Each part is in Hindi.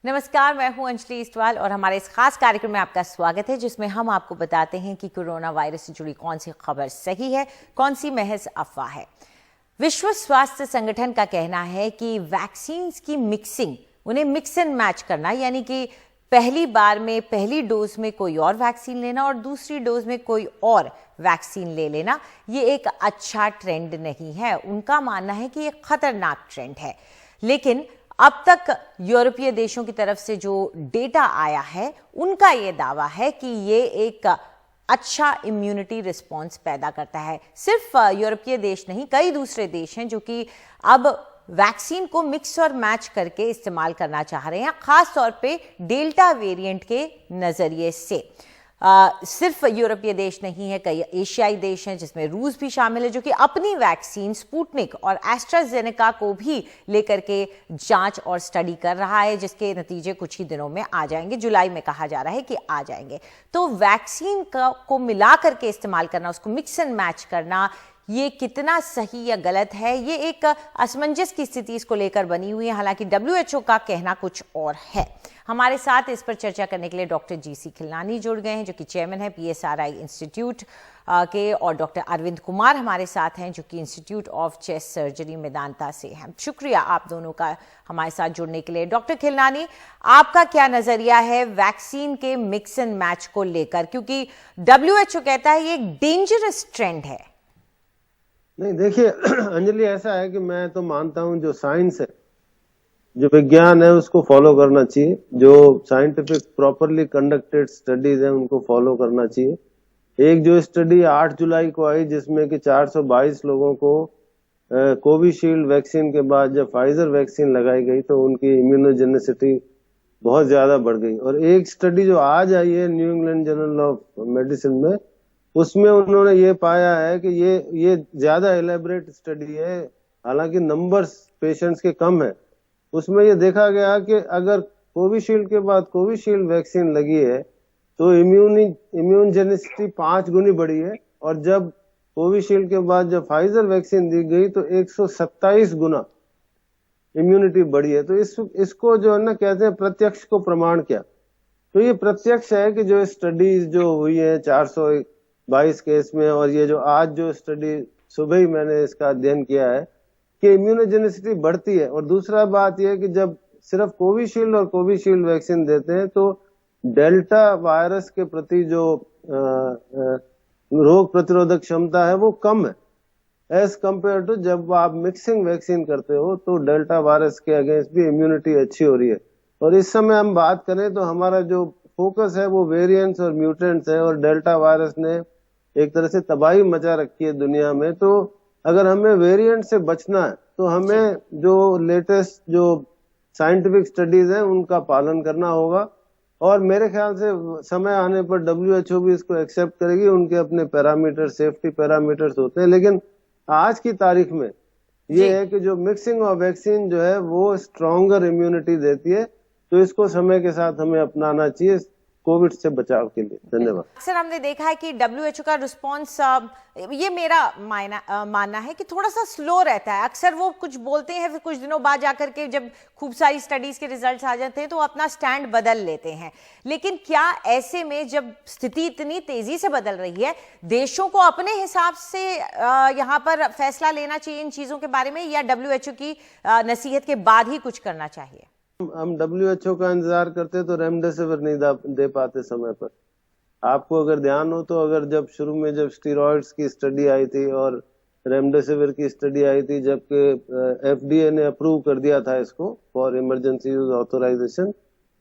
नमस्कार, मैं हूं अंजलि इस्टवाल और हमारे इस खास कार्यक्रम में आपका स्वागत है जिसमें हम आपको बताते हैं कि कोरोना वायरस से जुड़ी कौन सी खबर सही है, कौन सी महज अफवाह है। विश्व स्वास्थ्य संगठन का कहना है कि वैक्सीन की मिक्सिंग, उन्हें मिक्स एंड मैच करना, यानी कि पहली बार में पहली डोज में कोई और वैक्सीन लेना और दूसरी डोज में कोई और वैक्सीन ले लेना, ये एक अच्छा ट्रेंड नहीं है। उनका मानना है कि ये खतरनाक ट्रेंड है। लेकिन अब तक यूरोपीय देशों की तरफ से जो डेटा आया है, उनका ये दावा है कि ये एक अच्छा इम्यूनिटी रिस्पॉन्स पैदा करता है। सिर्फ यूरोपीय देश नहीं, कई दूसरे देश हैं जो कि अब वैक्सीन को मिक्स और मैच करके इस्तेमाल करना चाह रहे हैं, खास तौर पे डेल्टा वेरिएंट के नजरिए से। सिर्फ यूरोपीय देश नहीं है, कई एशियाई देश हैं जिसमें रूस भी शामिल है, जो कि अपनी वैक्सीन स्पुतनिक और एस्ट्राजेनेका को भी लेकर के जांच और स्टडी कर रहा है, जिसके नतीजे कुछ ही दिनों में आ जाएंगे। जुलाई में कहा जा रहा है कि आ जाएंगे। तो वैक्सीन को मिला करके इस्तेमाल करना, उसको मिक्स एंड मैच करना, ये कितना सही या गलत है, ये एक असमंजस की स्थिति इसको लेकर बनी हुई है। हालांकि डब्ल्यूएचओ का कहना कुछ और है। हमारे साथ इस पर चर्चा करने के लिए डॉक्टर जीसी खिलनानी जुड़ गए हैं, जो कि चेयरमैन है पीएसआरआई इंस्टीट्यूट के, और डॉक्टर अरविंद कुमार हमारे साथ हैं, जो कि institute of chest surgery Medanta से हैं। शुक्रिया आप दोनों का हमारे साथ जुड़ने के लिए। डॉक्टर खिलनानी, आपका क्या नजरिया है वैक्सीन के मिक्स एंड मैच को लेकर, क्योंकि डब्ल्यूएचओ कहता है ये एक डेंजरस ट्रेंड है। नहीं, देखिए अंजलि, ऐसा है कि मैं तो मानता हूं जो साइंस है, जो विज्ञान है, उसको फॉलो करना चाहिए। जो साइंटिफिक प्रॉपरली कंडक्टेड स्टडीज हैं उनको फॉलो करना चाहिए। एक जो स्टडी 8 जुलाई को आई जिसमें कि 422 लोगों को कोविशील्ड वैक्सीन के बाद जब फाइजर वैक्सीन लगाई गई तो उनकी इम्यूनोजेनिसिटी बहुत ज्यादा बढ़ गई। और एक स्टडी जो आज आई है new England journal of medicine में, उसमें उन्होंने ये पाया है कि ये ज्यादा एलेबरेट स्टडी है, हालांकि नंबर्स पेशेंट्स के कम है। उसमें ये देखा गया कि अगर कोविशील्ड के बाद कोविशील्ड वैक्सीन लगी है तो इम्यूनजेनिसिटी 5 गुनी बढ़ी है, और जब कोविशील्ड के बाद जब फाइजर वैक्सीन दी गई तो 127 गुना इम्यूनिटी बढ़ी है। तो इसको जो है ना कहते हैं प्रत्यक्ष को प्रमाण क्या। तो ये प्रत्यक्ष है कि जो स्टडीज जो हुई है 422 केस में, और ये जो आज जो स्टडी सुबह ही मैंने इसका अध्ययन किया है कि इम्यूनोजेनिसिटी बढ़ती है। और दूसरा बात यह है कि जब सिर्फ कोविशील्ड और कोविशील्ड वैक्सीन देते हैं तो डेल्टा वायरस के प्रति जो रोग प्रतिरोधक क्षमता है वो कम है एज कंपेयर टू जब आप मिक्सिंग वैक्सीन करते हो तो डेल्टा वायरस के अगेंस्ट भी इम्यूनिटी अच्छी हो रही है। और इस समय हम बात करें तो हमारा जो फोकस है वो वेरिएंट्स और म्यूटेंट्स है, और डेल्टा वायरस ने एक तरह से तबाही मचा रखी है दुनिया में। तो अगर हमें वेरिएंट से बचना है तो हमें जो लेटेस्ट जो साइंटिफिक स्टडीज हैं उनका पालन करना होगा। और मेरे ख्याल से समय आने पर डब्ल्यूएचओ भी इसको एक्सेप्ट करेगी। उनके अपने पैरामीटर, सेफ्टी पैरामीटर्स होते हैं। लेकिन आज की तारीख में ये है कि जो मिक्सिंग ऑफ वैक्सीन जो है वो स्ट्रॉन्गर इम्यूनिटी देती है, तो इसको समय के साथ हमें अपनाना चाहिए कोविड से बचाव के लिए। धन्यवाद। अक्सर हमने देखा है कि डब्ल्यूएचओ का रिस्पॉन्स, ये मेरा मानना है कि थोड़ा सा स्लो रहता है। अक्सर वो कुछ बोलते हैं, फिर कुछ दिनों बाद जाकर के जब खूब सारी स्टडीज के रिजल्ट्स आ जाते हैं तो वो अपना स्टैंड बदल लेते हैं। लेकिन क्या ऐसे में जब स्थिति इतनी तेजी से बदल रही है, देशों को अपने हिसाब से यहाँ पर फैसला लेना चाहिए इन चीजों के बारे में, या डब्ल्यूएचओ की नसीहत के बाद ही कुछ करना चाहिए? हम डब्ल्यूएचओ का इंतजार करते तो रेमडेसिविर नहीं दे पाते समय पर। आपको अगर ध्यान हो तो अगर जब शुरू में जब स्टीरॉइड्स की स्टडी आई थी और रेमडेसिविर की स्टडी आई थी, जबकि एफडीए ने अप्रूव कर दिया था इसको फॉर इमरजेंसी यूज ऑथराइजेशन,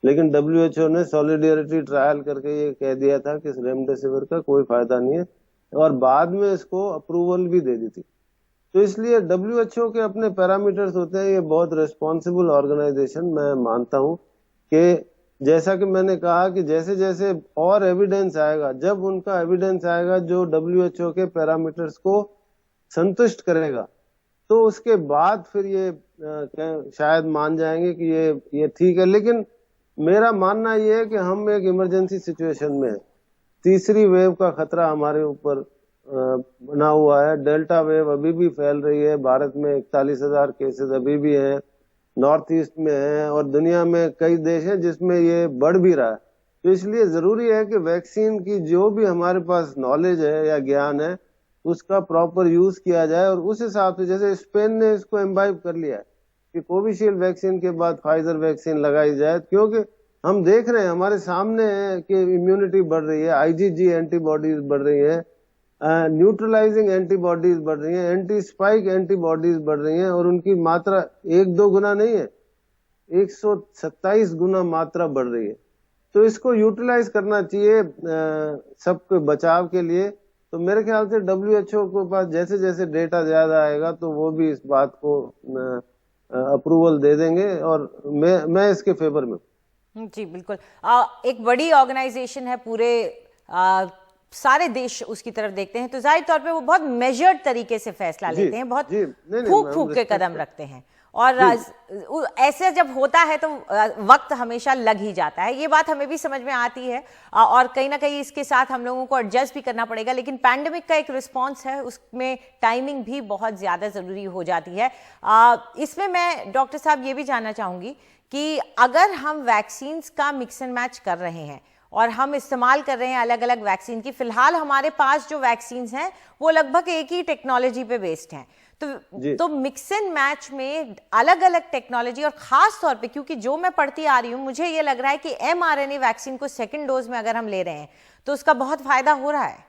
लेकिन डब्ल्यूएचओ ने सॉलिडेरिटी ट्रायल करके ये कह दिया था कि रेमडेसिविर का कोई फायदा नहीं है, और बाद में इसको अप्रूवल भी दे दी थी। तो इसलिए डब्ल्यूएचओ के अपने पैरामीटर्स होते हैं। ये बहुत रिस्पॉन्सिबल ऑर्गेनाइजेशन मैं मानता हूं कि जैसा कि मैंने कहा कि जैसे जैसे और एविडेंस आएगा, जब उनका एविडेंस आएगा जो डब्ल्यूएचओ के पैरामीटर्स को संतुष्ट करेगा, तो उसके बाद फिर ये शायद मान जाएंगे कि ये ठीक है। लेकिन मेरा मानना ये है कि हम एक इमरजेंसी सिचुएशन में है। तीसरी वेव का खतरा हमारे ऊपर बना हुआ है। डेल्टा वेव अभी भी फैल रही है। भारत में 41,000 केसेस अभी भी हैं। नॉर्थ ईस्ट में है और दुनिया में कई देश हैं जिसमें ये बढ़ भी रहा है। तो इसलिए जरूरी है कि वैक्सीन की जो भी हमारे पास नॉलेज है या ज्ञान है उसका प्रॉपर यूज किया जाए, और उस हिसाब से जैसे स्पेन ने इसको एम्बाइब कर लिया है कि कोविशील्ड वैक्सीन के बाद फाइजर वैक्सीन लगाई जाए, क्योंकि हम देख रहे हैं हमारे सामने है कि इम्यूनिटी बढ़ रही है, आईजीजी एंटीबॉडीज बढ़ रही है, न्यूट्रलाइजिंग एंटीबॉडीज बढ़ रही हैं, एंटी स्पाइक एंटीबॉडीज बढ़ रही हैं, और उनकी मात्रा 1-2 गुना नहीं है, 127 गुना मात्रा बढ़ रही है। तो इसको यूटिलाइज करना चाहिए सबके बचाव के लिए। तो मेरे ख्याल से WHO के पास जैसे जैसे डेटा ज्यादा आएगा तो वो भी इस बात को अप्रूवल दे देंगे, और मैं इसके फेवर में। जी बिल्कुल। एक बड़ी ऑर्गेनाइजेशन है, पूरे सारे देश उसकी तरफ देखते हैं, तो जाहिर तौर पे वो बहुत मेजर्ड तरीके से फैसला लेते हैं, बहुत फूक फूक के कदम रखते हैं, और ऐसे जब होता है तो वक्त हमेशा लग ही जाता है। ये बात हमें भी समझ में आती है, और कहीं ना कहीं इसके साथ हम लोगों को एडजस्ट भी करना पड़ेगा, लेकिन पैंडेमिक का एक रिस्पॉन्स है, उसमें टाइमिंग भी बहुत ज्यादा जरूरी हो जाती है। इसमें मैं डॉक्टर साहब ये भी जानना चाहूंगी कि अगर हम वैक्सीन का मिक्स एंड मैच कर रहे हैं और हम इस्तेमाल कर रहे हैं अलग अलग वैक्सीन की, फिलहाल हमारे पास जो वैक्सीन हैं वो लगभग एक ही टेक्नोलॉजी पे बेस्ड हैं, तो मिक्स एंड मैच में अलग अलग टेक्नोलॉजी, और खास तौर पे क्योंकि जो मैं पढ़ती आ रही हूँ मुझे ये लग रहा है कि mRNA वैक्सीन को सेकंड डोज में अगर हम ले रहे हैं तो उसका बहुत फायदा हो रहा है।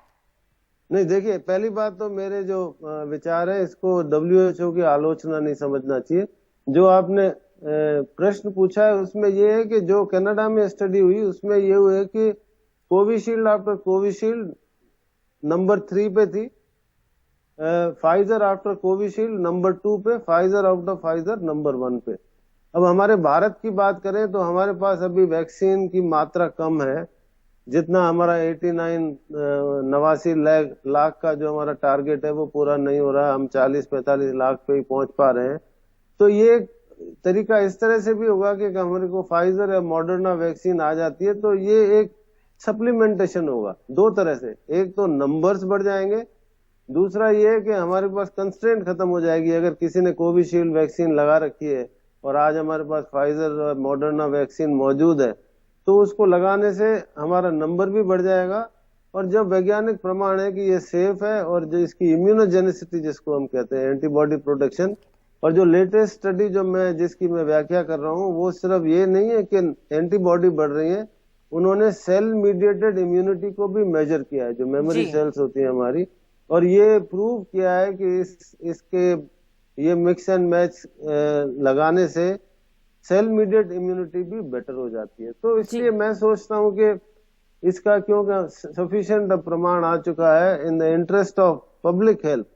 नहीं, देखिए, पहली बात तो मेरे जो विचार है इसको WHO की आलोचना नहीं समझना चाहिए। जो आपने प्रश्न पूछा है उसमें ये है कि जो कनाडा में स्टडी हुई उसमें ये हुआ है कि कोविशील्ड आफ्टर कोविशील्ड नंबर 3 पे थी, फाइजर आफ्टर कोविशील्ड नंबर 2 पे, फाइजर आफ्टर फाइजर नंबर 1 पे। अब हमारे भारत की बात करें तो हमारे पास अभी वैक्सीन की मात्रा कम है, जितना हमारा 89 लाख का जो हमारा टारगेट है वो पूरा नहीं हो रहा, हम 40-45 लाख पे ही पहुंच पा रहे हैं। तो ये तरीका इस तरह से भी होगा कि हमारे को फाइजर या मॉडर्ना वैक्सीन आ जाती है तो ये एक सप्लीमेंटेशन होगा 2 तरह से। एक तो नंबर्स बढ़ जाएंगे, दूसरा ये है कि हमारे पास कंस्ट्रेंट खत्म हो जाएगी। अगर किसी ने कोविशील्ड वैक्सीन लगा रखी है और आज हमारे पास फाइजर और मॉडर्ना वैक्सीन मौजूद है तो उसको लगाने से हमारा नंबर भी बढ़ जाएगा, और जब वैज्ञानिक प्रमाण है कि ये सेफ है और जो इसकी इम्यूनोजेनिसिटी जिसको हम कहते हैं एंटीबॉडी प्रोटेक्शन, और जो लेटेस्ट स्टडी जिसकी मैं व्याख्या कर रहा हूँ वो सिर्फ ये नहीं है कि एंटीबॉडी बढ़ रही है, उन्होंने सेल मीडिएटेड इम्यूनिटी को भी मेजर किया है, जो मेमोरी सेल्स होती है हमारी, और ये प्रूव किया है कि इसके ये मिक्स एंड मैच लगाने से सेल मीडिएटेड इम्यूनिटी भी बेटर हो जाती है। तो इसलिए मैं सोचता हूँ कि इसका क्योंकि सफिशिएंट प्रमाण आ चुका है, in the interest of public health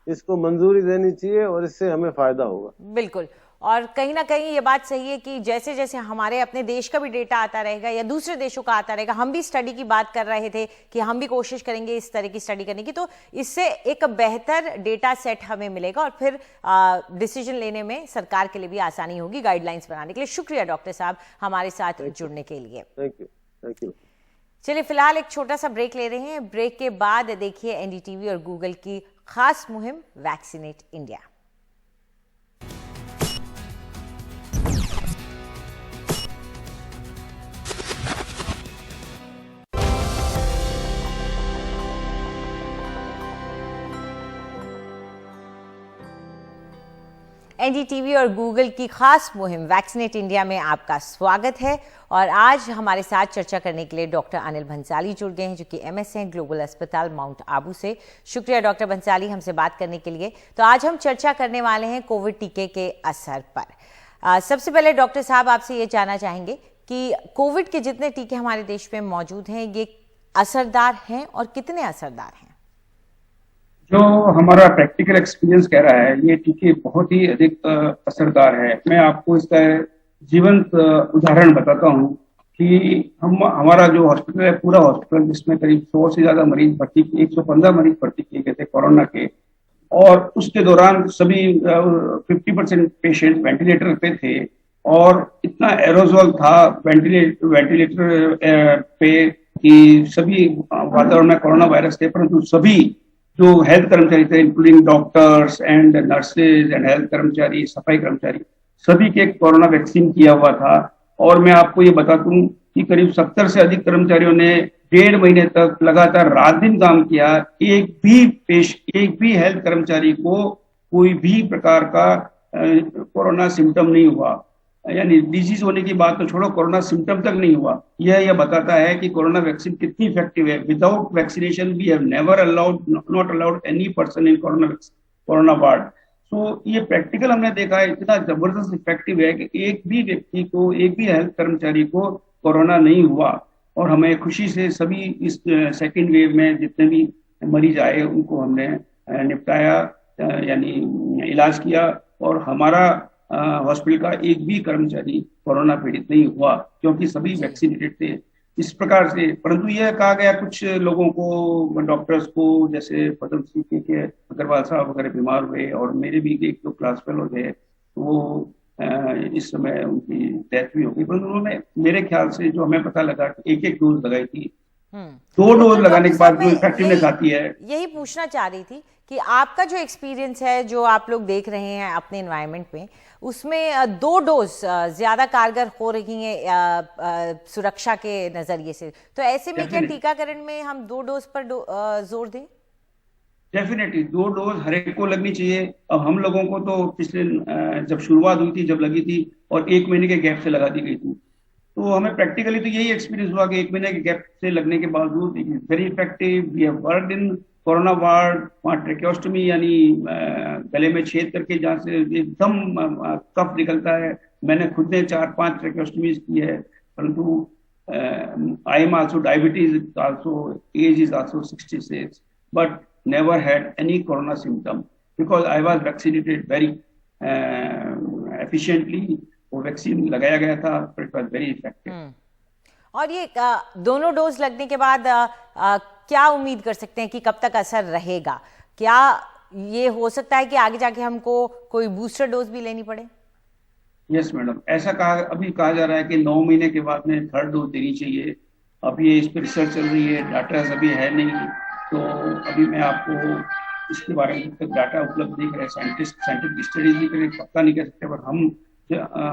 इसको मंजूरी देनी चाहिए और इससे हमें फायदा होगा। बिल्कुल, और कहीं ना कहीं ये बात सही है कि जैसे जैसे हमारे अपने देश का भी डेटा आता रहेगा या दूसरे देशों का आता रहेगा, हम भी स्टडी की बात कर रहे थे कि हम भी कोशिश करेंगे इस तरह की स्टडी करने की, तो इससे एक बेहतर डेटा सेट हमें मिलेगा और फिर डिसीजन लेने में सरकार के लिए भी आसानी होगी, गाइडलाइंस बनाने के लिए। शुक्रिया डॉक्टर साहब हमारे साथ जुड़ने के लिए। Thank you. चलिए फिलहाल एक छोटा सा ब्रेक ले रहे हैं, ब्रेक के बाद देखिए एनडीटीवी और गूगल की खास मुहिम वैक्सीनेट इंडिया। एनडीटीवी और गूगल की खास मुहिम वैक्सीनेट इंडिया में आपका स्वागत है, और आज हमारे साथ चर्चा करने के लिए डॉक्टर अनिल भंसाली जुड़ गए हैं जो कि MS हैं ग्लोबल अस्पताल माउंट आबू से। शुक्रिया डॉक्टर भंसाली हमसे बात करने के लिए। तो आज हम चर्चा करने वाले हैं कोविड टीके के असर पर। सबसे पहले डॉक्टर साहब आपसे ये जानना चाहेंगे कि कोविड के जितने टीके हमारे देश में मौजूद हैं ये असरदार हैं और कितने असरदार हैं? जो हमारा प्रैक्टिकल एक्सपीरियंस कह रहा है ये टीके बहुत ही अधिक असरदार है। मैं आपको इसका जीवंत उदाहरण बताता हूँ कि हमारा जो हॉस्पिटल है, पूरा हॉस्पिटल जिसमें करीब 100 से ज्यादा मरीज भर्ती, 115 मरीज भर्ती किए गए थे कोरोना के, और उसके दौरान सभी 50% पेशेंट वेंटिलेटर पे थे और इतना एरोजोल था वेंटिलेटर पे कि सभी वातावरण में कोरोना वायरस थे, परंतु सभी जो हेल्थ कर्मचारी थे including doctors and nurses and health कर्मचारी, सफाई कर्मचारी, सभी के कोरोना वैक्सीन किया हुआ था। और मैं आपको ये बता दूं कि करीब 70 से अधिक कर्मचारियों ने 1.5 महीने तक लगातार रात दिन काम किया। एक भी हेल्थ कर्मचारी को कोई भी प्रकार का कोरोना सिम्टम नहीं हुआ, यानी डिजीज होने की बात तो छोड़ो, कोरोना सिम्टम तक नहीं हुआ। यह बताता है कि कोरोना वैक्सीन कितनी इफेक्टिव है। Without vaccination we have never allowed not allowed any person in corona ward. तो ये प्रैक्टिकल हमने देखा है, इतना जबरदस्त इफेक्टिव है कि एक भी व्यक्ति को, एक भी हेल्थ कर्मचारी को कोरोना नहीं हुआ। और हमें खुशी से सभी इस सेकेंड वेव में जितने भी मरीज आए उनको हमने निपटाया, यानी इलाज किया। और हमारा हॉस्पिटल का एक भी कर्मचारी कोरोना पीड़ित नहीं हुआ, क्योंकि सभी वैक्सीनेटेड थे। इस प्रकार से, परंतु यह कहा गया कुछ लोगों को, डॉक्टर्स को, जैसे पद्म श्री के अग्रवाल साहब वगैरह बीमार हुए, और मेरे भी एक दो क्लास फेलो थे, तो वो इस समय उनकी डेथ भी हो गई। परंतु उन्होंने, मेरे ख्याल से जो हमें पता लगा, कि एक डोज लगाई थी। 2 डोज लगाने के बाद जो इफेक्टिवनेस आती है। यही पूछना चाह रही थी कि आपका जो एक्सपीरियंस है, जो आप लोग देख रहे हैं अपने एनवायरनमेंट में, उसमें 2 डोज ज्यादा कारगर हो रही हैं सुरक्षा के नजरिए से, तो ऐसे में क्या टीकाकरण में हम 2 डोज पर जोर दें? डेफिनेटली 2 डोज हर एक को लगनी चाहिए। अब हम लोगों को तो पिछले जब शुरुआत हुई थी, जब लगी थी, और 1 महीने के गैप से लगा दी गई थी, तो हमें प्रैक्टिकली तो यही एक्सपीरियंस हुआ कि 1 महीने के गैप से लगने के बावजूद very effective. We have worked in corona ward. वहाँ ट्रेकियोस्टमी, यानी गले में छेद करके जहाँ से एकदम कफ निकलता है, मैंने खुद ने 4-5 ट्रेकियोस्टमीज की है। परंतु I am also diabetes also, age is also 66, but never had any corona symptom because I was vaccinated very efficiently। वो वैक्सीन लगाया गया था, but it was very effective। और ये दोनों डोज लगने के बाद क्या उम्मीद कर सकते हैं कि कब तक असर रहेगा? क्या ये हो सकता है कि आगे जाके हमको कोई बूस्टर डोज भी लेनी पड़े? यस मैडम, ऐसा अभी कहा जा रहा है कि 9 महीने के बाद में 3rd डोज देनी चाहिए। अभी इस पर रिसर्च चल रही है, डाटा अभी है नहीं, तो अभी मैं आपको इसके बारे में जब तक डाटा उपलब्ध नहीं करे, साइंटिफिक स्टडीज नहीं करे, पक्का नहीं कह सकते। पर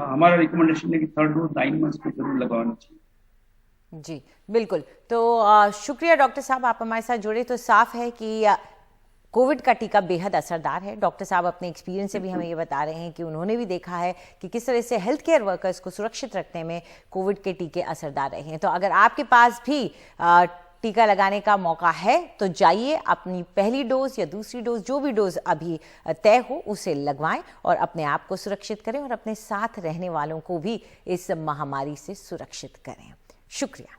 हमारा रिकमेंडेशन है कि 3rd डोज 9 मंथ्स पे जरूर लगवाना चाहिए। जी बिल्कुल। तो शुक्रिया डॉक्टर साहब, आप हमारे साथ जुड़े। तो साफ है कि कोविड का टीका बेहद असरदार है। डॉक्टर साहब अपने एक्सपीरियंस से भी हमें ये बता रहे हैं कि उन्होंने भी देखा है कि किस तरह से हेल्थ केयर वर्कर्स को सुरक्षित रखने में कोविड के टीके असरदार रहे हैं। तो अगर आपके पास भी टीका लगाने का मौका है तो जाइए, अपनी पहली डोज या दूसरी डोज, जो भी डोज अभी तय हो, उसे लगवाएं और अपने आप को सुरक्षित करें और अपने साथ रहने वालों को भी इस महामारी से सुरक्षित करें। शुक्रिया।